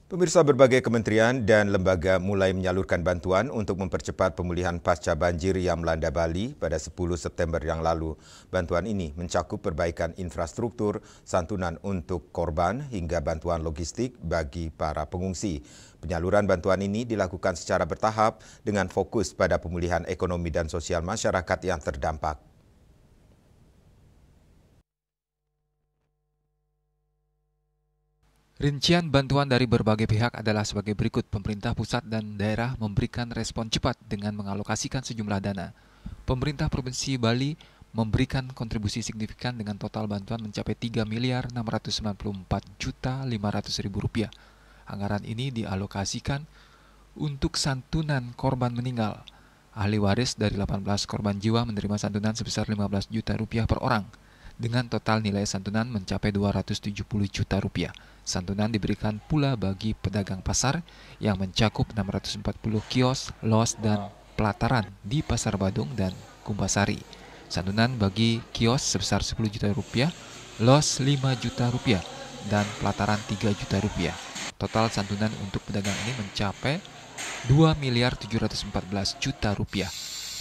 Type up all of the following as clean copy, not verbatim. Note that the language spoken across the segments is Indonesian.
Pemirsa, berbagai kementerian dan lembaga mulai menyalurkan bantuan untuk mempercepat pemulihan pasca banjir yang melanda Bali pada 10 September yang lalu. Bantuan ini mencakup perbaikan infrastruktur, santunan untuk korban, hingga bantuan logistik bagi para pengungsi. Penyaluran bantuan ini dilakukan secara bertahap dengan fokus pada pemulihan ekonomi dan sosial masyarakat yang terdampak. Rincian bantuan dari berbagai pihak adalah sebagai berikut. Pemerintah pusat dan daerah memberikan respon cepat dengan mengalokasikan sejumlah dana. Pemerintah Provinsi Bali memberikan kontribusi signifikan dengan total bantuan mencapai Rp3.694.500.000. Anggaran ini dialokasikan untuk santunan korban meninggal. Ahli waris dari 18 korban jiwa menerima santunan sebesar Rp15 juta per orang, dengan total nilai santunan mencapai Rp270 juta. Santunan diberikan pula bagi pedagang pasar yang mencakup 640 kios, los, dan pelataran di Pasar Badung dan Kumbasari. Santunan bagi kios sebesar Rp10 juta, los Rp5 juta, dan pelataran Rp3 juta. Total santunan untuk pedagang ini mencapai Rp2.714 juta.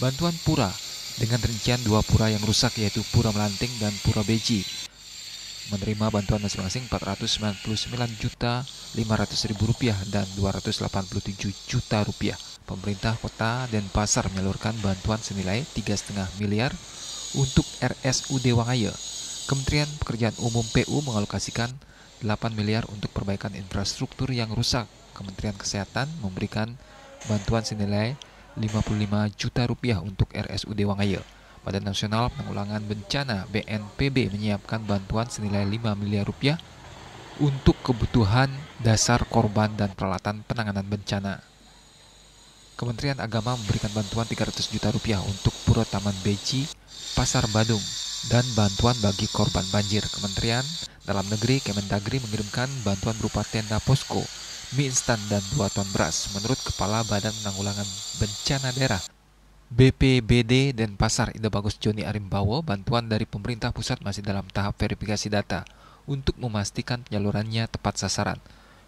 Bantuan pura dengan rincian 2 pura yang rusak, yaitu Pura Melanting dan Pura Beji, menerima bantuan masing-masing Rp499.500.000 dan Rp287 juta. Pemerintah Kota Denpasar menyalurkan bantuan senilai Rp3,5 miliar untuk RSUD Wangaya. Kementerian Pekerjaan Umum PU mengalokasikan Rp8 miliar untuk perbaikan infrastruktur yang rusak. Kementerian Kesehatan memberikan bantuan senilai Rp55 juta untuk RSUD Wangaya. Badan Nasional Penanggulangan Bencana BNPB menyiapkan bantuan senilai Rp5 miliar untuk kebutuhan dasar korban dan peralatan penanganan bencana. Kementerian Agama memberikan bantuan Rp300 juta untuk Pura Taman Beji, Pasar Badung, dan bantuan bagi korban banjir. Kementerian Dalam Negeri Kemendagri mengirimkan bantuan berupa tenda posko, mie instan, dan 2 ton beras. Menurut Kepala Badan Penanggulangan Bencana Daerah BPBD Denpasar, Ida Bagus Joni Arimbawo, bantuan dari pemerintah pusat masih dalam tahap verifikasi data untuk memastikan penyalurannya tepat sasaran.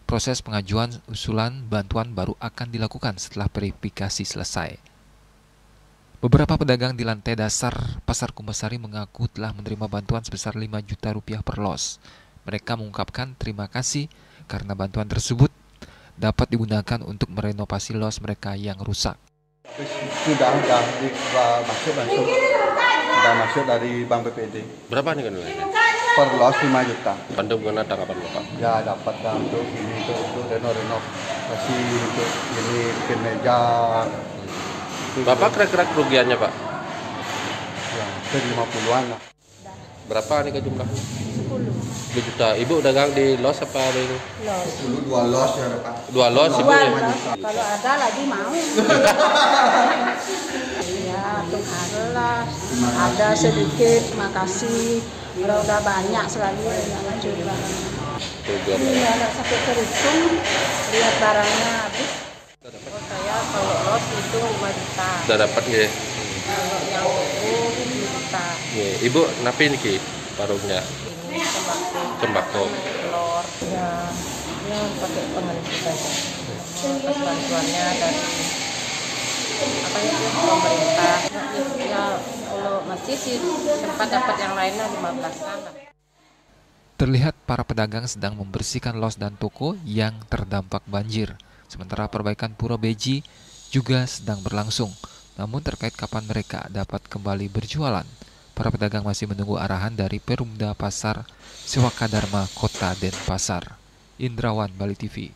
Proses pengajuan usulan bantuan baru akan dilakukan setelah verifikasi selesai. Beberapa pedagang di lantai dasar Pasar Kumbasari mengaku telah menerima bantuan sebesar Rp5 juta per los. Mereka mengungkapkan terima kasih karena bantuan tersebut dapat digunakan untuk merenovasi los mereka yang rusak. Sudah masuk dari Bank BPD. Berapa nih kan nilainya? Per los 5 juta. Bantu mengenai tanggapan Bapak? Ya dapat untuk ini untuk renovasi untuk ini bikin meja. Bapak kira-kira kerugiannya Pak? Ya, ke 50-an lah. Berapa nih ke jumlah? 10 juta. Ibu dagang di los apa di? Los. Dulu 2 los ya dapat. 2 los Ibu ya? Kalau ada lagi mau. Ya, untuk lah. Ada sedikit, makasih. Kalau udah banyak selalu juga. Ini anak sakit perhitung, lihat barangnya habis. Oh, saya kalau los itu 5 juta. Sudah dapat ya? Kalau yang itu 10 juta. Ya, Ibu napi nih warungnya? Ini Sembako. telur. Ya pakai pengelis saja. Atas bantuannya dari pemerintah. Ya kalau masih sih sempat dapat yang lainnya 15-an. Terlihat para pedagang sedang membersihkan los dan toko yang terdampak banjir. Sementara perbaikan Pura Beji juga sedang berlangsung. Namun terkait kapan mereka dapat kembali berjualan, para pedagang masih menunggu arahan dari Perumda Pasar Sewaka Dharma Kota Denpasar. Indrawan, Bali TV.